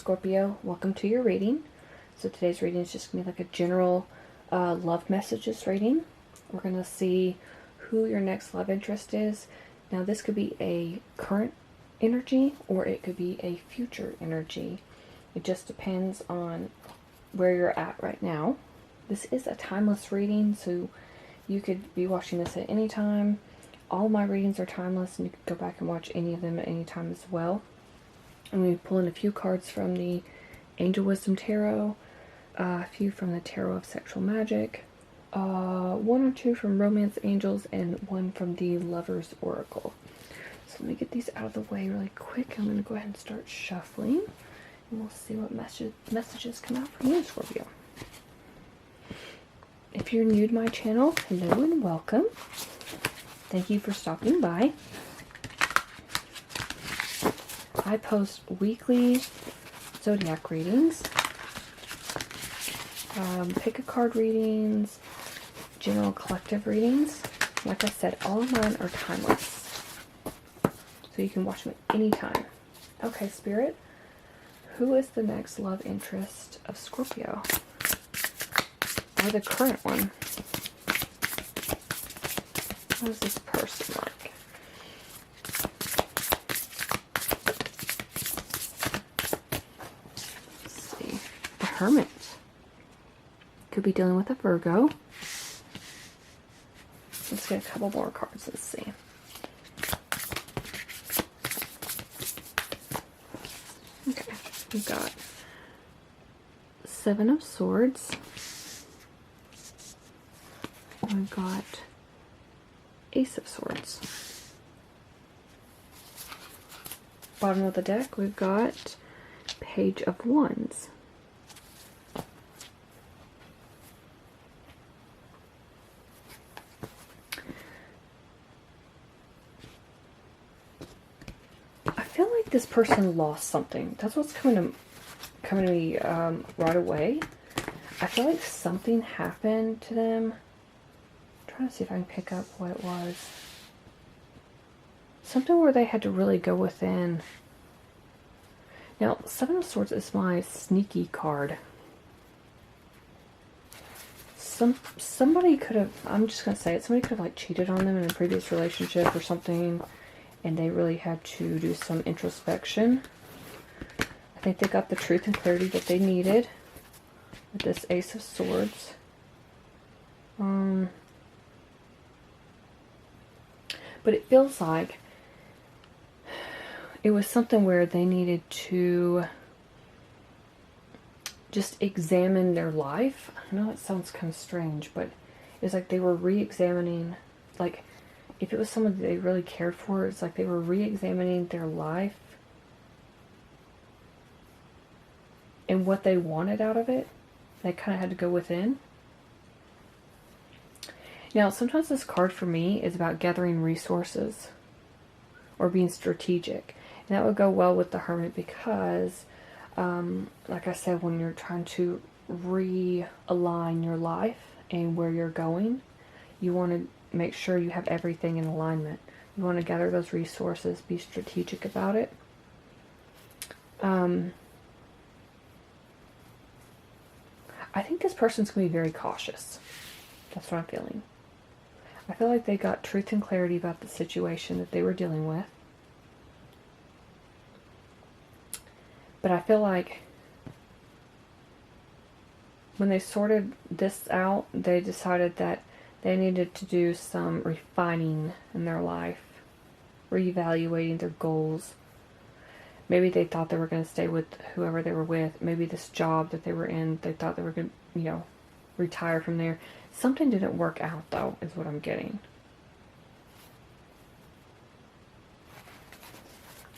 Scorpio. Welcome to your reading. So today's reading is just going to be like a general love messages reading. We're going to see who your next love interest is. Now this could be a current energy or it could be a future energy. It just depends on where you're at right now. This is a timeless reading, so you could be watching this at any time. All my readings are timeless, and you can go back and watch any of them at any time as well. I'm going to be pulling a few cards from the Angel Wisdom Tarot, a few from the Tarot of Sexual Magic, one or two from Romance Angels, and one from the Lover's Oracle. So let me get these out of the way really quick. I'm going to go ahead and start shuffling, and we'll see what messages come out from you, Scorpio. If you're new to my channel, hello and welcome. Thank you for stopping by. I post weekly zodiac readings, pick a card readings, general collective readings. Like I said, all of mine are timeless, so you can watch them at any time. Okay, Spirit, who is the next love interest of Scorpio? Or the current one? What is this person like? Let's see. The Hermit. Could be dealing with a Virgo. Let's get a couple more cards. Let's see. Okay. We've got Seven of Swords. We've got Ace of Swords. Bottom of the deck, we've got Page of Wands. I feel like this person lost something. That's what's coming to me right away. I feel like something happened to them. Trying to see if I can pick up what it was. Something where they had to really go within. Now, Seven of Swords is my sneaky card. Somebody could have, I'm just going to say it, somebody could have like cheated on them in a previous relationship or something, and they really had to do some introspection. I think they got the truth and clarity that they needed with this Ace of Swords. But it feels like it was something where they needed to just examine their life. I know it sounds kind of strange, but it's like they were re-examining, like if it was someone that they really cared for, it's like they were re-examining their life and what they wanted out of it. They kind of had to go within. Now, sometimes this card for me is about gathering resources or being strategic. And that would go well with the Hermit because, like I said, when you're trying to realign your life and where you're going, you want to make sure you have everything in alignment. You want to gather those resources, be strategic about it. I think this person's going to be very cautious. That's what I'm feeling. I feel like they got truth and clarity about the situation that they were dealing with. But I feel like when they sorted this out, they decided that they needed to do some refining in their life, reevaluating their goals. Maybe they thought they were going to stay with whoever they were with. Maybe this job that they were in, they thought they were going to, retire from there. Something didn't work out, though, is what I'm getting.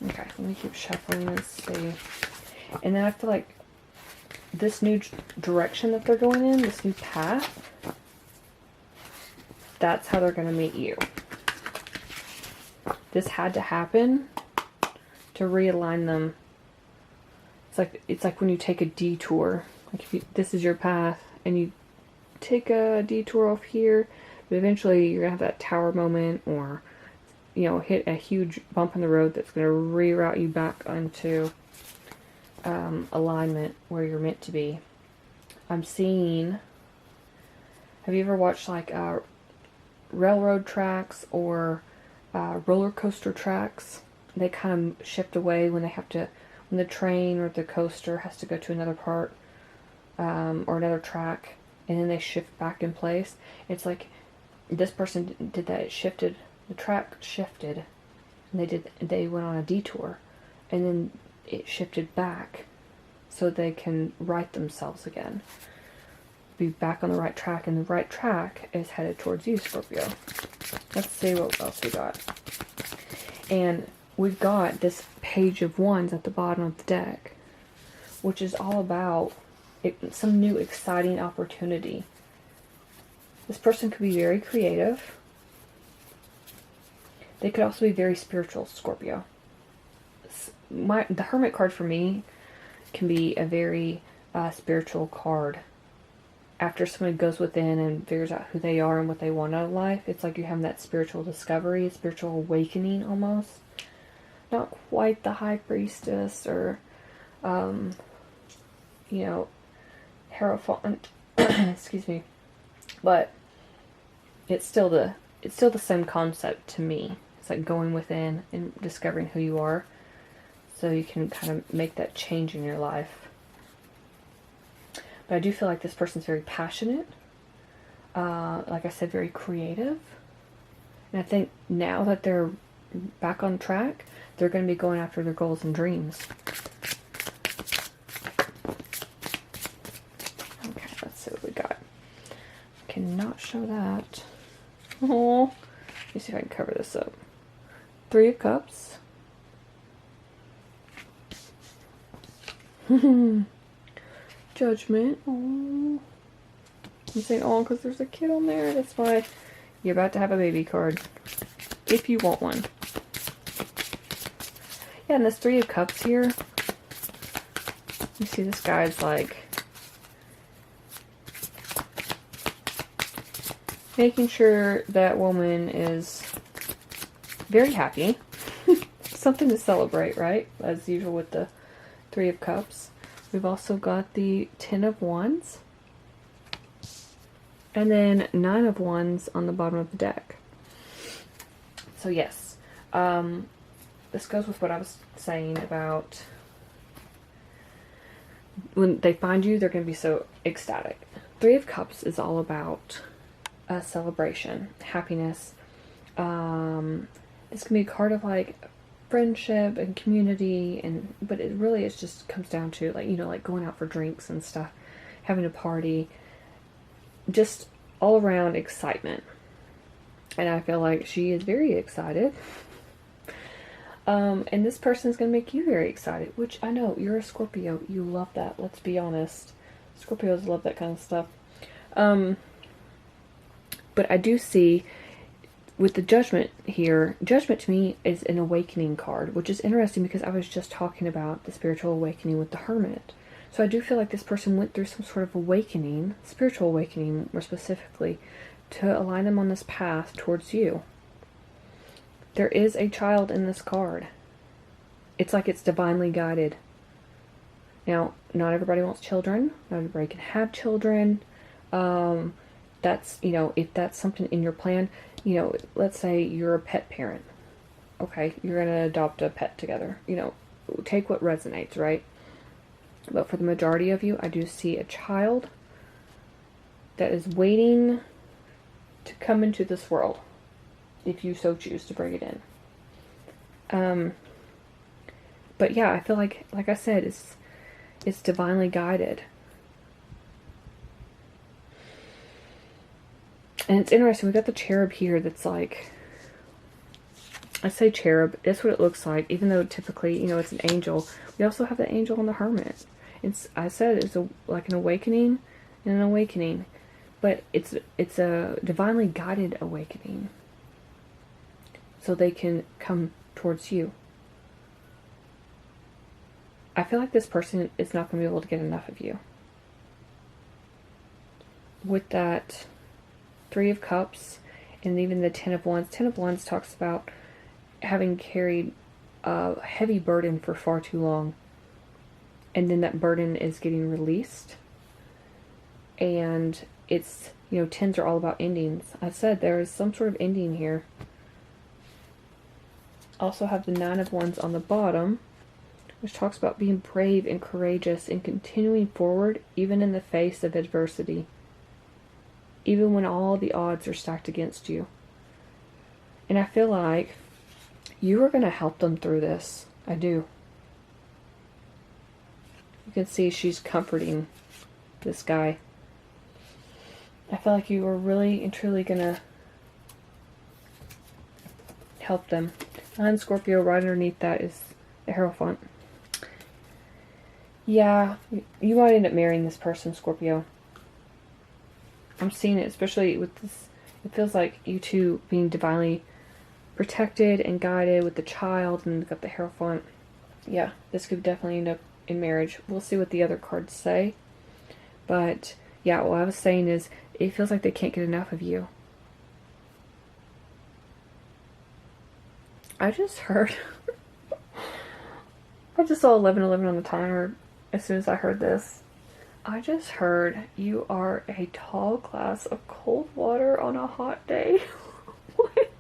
Okay, let me keep shuffling and see. And then I feel like this new direction that they're going in, this new path, that's how they're going to meet you. This had to happen to realign them. It's like when you take a detour. Like if this is your path and you take a detour off here, but eventually you're gonna have that tower moment, or hit a huge bump in the road that's gonna reroute you back onto alignment where you're meant to be. I'm seeing, have you ever watched like railroad tracks or roller coaster tracks? They kind of shift away when they have to, when the train or the coaster has to go to another part or another track, and then they shift back in place. It's like this person did that. It shifted, the track shifted, and they went on a detour, and then it shifted back so they can right themselves again, be back on the right track, and the right track is headed towards you, Scorpio. Let's see what else we got. And we've got this Page of Wands at the bottom of the deck, which is all about some new exciting opportunity. This person could be very creative. They could also be very spiritual, Scorpio. The Hermit card for me can be a very spiritual card. After somebody goes within and figures out who they are and what they want out of life, it's like you have that spiritual discovery, spiritual awakening almost. Not quite the High Priestess or, you know, Hierophant, excuse me, but it's still the same concept to me. It's like going within and discovering who you are, so you can kind of make that change in your life. But I do feel like this person's very passionate, like I said, very creative, and I think now that they're back on track, they're going to be going after their goals and dreams. Okay, let's see what we got. Cannot show that. Oh, let me see if I can cover this up. 3 of Cups. Judgment. Oh, I'm saying oh because there's a kid on there. That's why you're about to have a baby card, if you want one. Yeah, and this 3 of Cups here. You see this guy's like making sure that woman is very happy. Something to celebrate, right? As usual with the 3 of Cups. We've also got the 10 of Wands. And then 9 of Wands on the bottom of the deck. So yes, this goes with what I was saying about when they find you, they're going to be so ecstatic. 3 of Cups is all about a celebration, happiness. This can be a card of like friendship and community, but it really just comes down to like, you know, like going out for drinks and stuff, having a party, just all around excitement. And I feel like she is very excited. And this person is going to make you very excited, which I know you're a Scorpio. You love that. Let's be honest. Scorpios love that kind of stuff. But I do see with the Judgment here, Judgment to me is an awakening card, which is interesting because I was just talking about the spiritual awakening with the Hermit. So I do feel like this person went through some sort of awakening, spiritual awakening more specifically, to align them on this path towards you. There is a child in this card. It's like it's divinely guided. Now, not everybody wants children. Not everybody can have children. That's, you know, if that's something in your plan, you know, let's say you're a pet parent. Okay, you're going to adopt a pet together. You know, take what resonates, right? But for the majority of you, I do see a child that is waiting to come into this world, if you so choose to bring it in. But yeah, I feel like I said, it's divinely guided. And it's interesting, we got the cherub here that's like, I say cherub, that's what it looks like, even though typically, you know, it's an angel. We also have the angel and the hermit. I said it's like an awakening and an awakening, but it's a divinely guided awakening. So they can come towards you. I feel like this person is not going to be able to get enough of you. With that 3 of Cups and even the 10 of Wands. 10 of Wands talks about having carried a heavy burden for far too long. and then that burden is getting released. And it's, you know, 10s are all about endings. I said there is some sort of ending here. Also have the 9 of Wands on the bottom, which talks about being brave and courageous and continuing forward even in the face of adversity, even when all the odds are stacked against you. And I feel like you are going to help them through this. I do. You can see she's comforting this guy. I feel like you are really and truly going to help them. And Scorpio, right underneath that is the Hierophant. Yeah, you might end up marrying this person, Scorpio. I'm seeing it, especially with this. It feels like you two being divinely protected and guided with the child, and got the Hierophant. Yeah, this could definitely end up in marriage. We'll see what the other cards say. But yeah, what I was saying is, it feels like they can't get enough of you. I just heard, I just saw 11:11 on the timer as soon as I heard this. I just heard you are a tall glass of cold water on a hot day. What?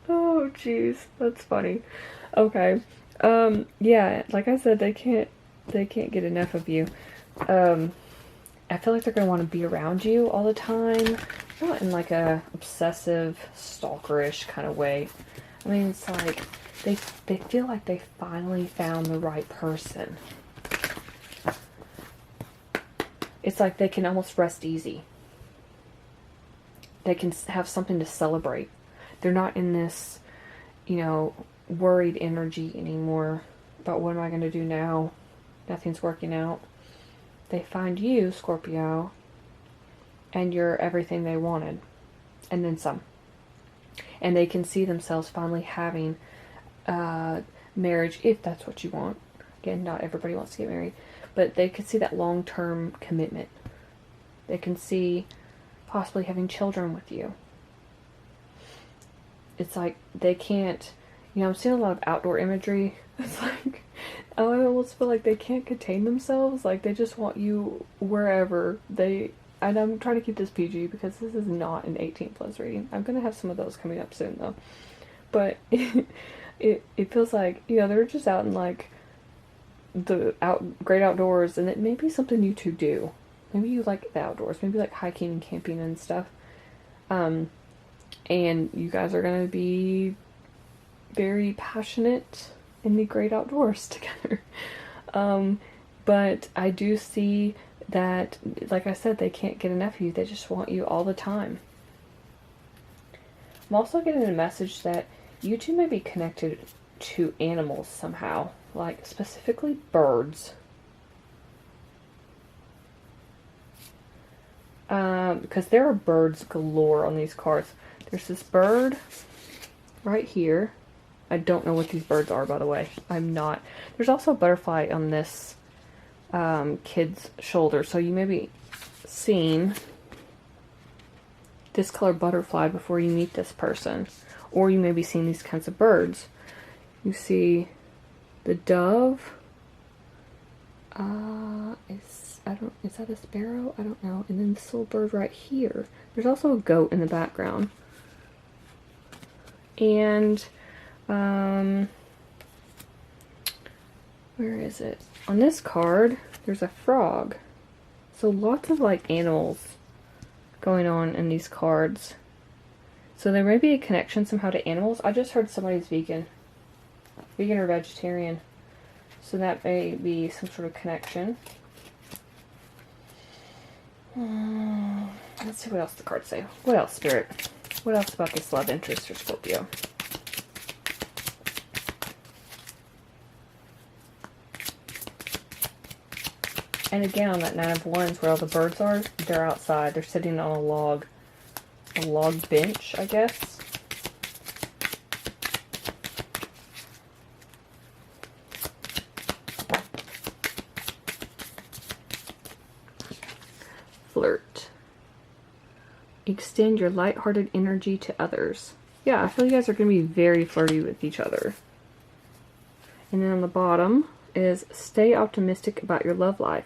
Oh, jeez, that's funny. Okay. Yeah, like I said, they can't get enough of you. I feel like they're going to want to be around you all the time. Not in like a obsessive, stalkerish kind of way. I mean, it's like they feel like they finally found the right person. It's like they can almost rest easy. They can have something to celebrate. They're not in this, you know, worried energy anymore about what am I going to do now? Nothing's working out. They find you, Scorpio, and you're everything they wanted, and then some. And they can see themselves finally having marriage, if that's what you want. Again, not everybody wants to get married, but they can see that long-term commitment. They can see possibly having children with you. It's like they can't, you know, I'm seeing a lot of outdoor imagery. It's like, I almost feel like they can't contain themselves. Like, they just want you wherever they... And I'm trying to keep this PG because this is not an 18+ reading. I'm going to have some of those coming up soon, though. But it feels like, you know, they're just out in, like, the great outdoors. And it may be something you two do. Maybe you like the outdoors. Maybe like hiking and camping and stuff. And you guys are going to be very passionate in the great outdoors together. But I do see that, like I said, they can't get enough of you. They just want you all the time. I'm also getting a message that you two may be connected to animals somehow, like specifically birds. Because there are birds galore on these cards. There's this bird right here. I don't know what these birds are, by the way. I'm not. There's also a butterfly on this kid's shoulder. So you may be seeing this color butterfly before you meet this person. Or you may be seeing these kinds of birds. You see the dove. Is that a sparrow? I don't know. And then this little bird right here. There's also a goat in the background. And where is it? On this card, there's a frog. So lots of like animals going on in these cards. So there may be a connection somehow to animals. I just heard somebody's vegan or vegetarian. So that may be some sort of connection. Let's see what else the cards say. What else, Spirit? What else about this love interest for Scorpio? And again, on that 9 of Wands, where all the birds are, they're outside. They're sitting on a log bench, I guess. Flirt. Extend your lighthearted energy to others. Yeah, I feel you guys are going to be very flirty with each other. And then on the bottom, is stay optimistic about your love life.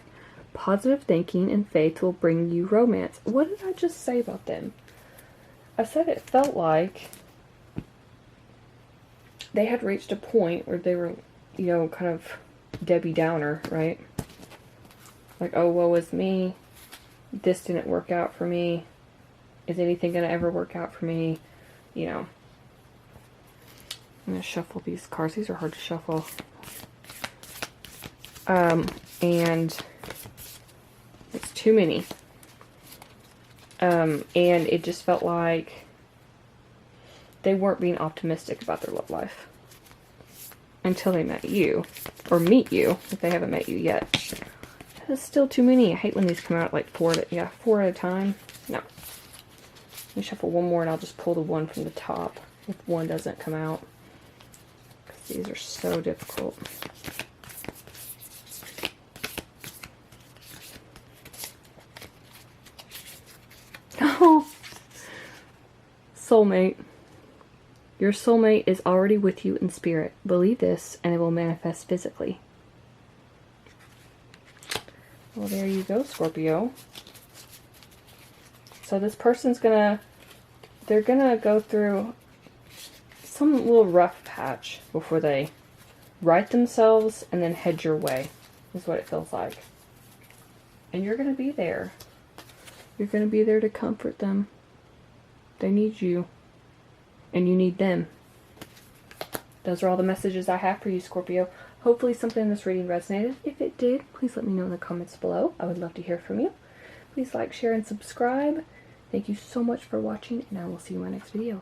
Positive thinking and faith will bring you romance. What did I just say about them? I said it felt like they had reached a point where they were, you know, kind of Debbie Downer, right? Like, oh, woe is me. This didn't work out for me. Is anything going to ever work out for me? You know. I'm going to shuffle these cards. These are hard to shuffle. And it's too many. And it just felt like they weren't being optimistic about their love life until they met you, or meet you if they haven't met you yet. That's still too many. I hate when these come out like four at a time. No. Let me shuffle one more and I'll just pull the one from the top if one doesn't come out. Because these are so difficult. Oh, soulmate. Your soulmate is already with you in spirit. Believe this and it will manifest physically. Well, there you go, Scorpio. So this person's they're gonna go through some little rough patch before they right themselves and then head your way, is what it feels like. And you're gonna be there. You're gonna be there to comfort them. They need you. And you need them. Those are all the messages I have for you, Scorpio. Hopefully something in this reading resonated. If it did, please let me know in the comments below. I would love to hear from you. Please like, share, and subscribe. Thank you so much for watching, and I will see you in my next video.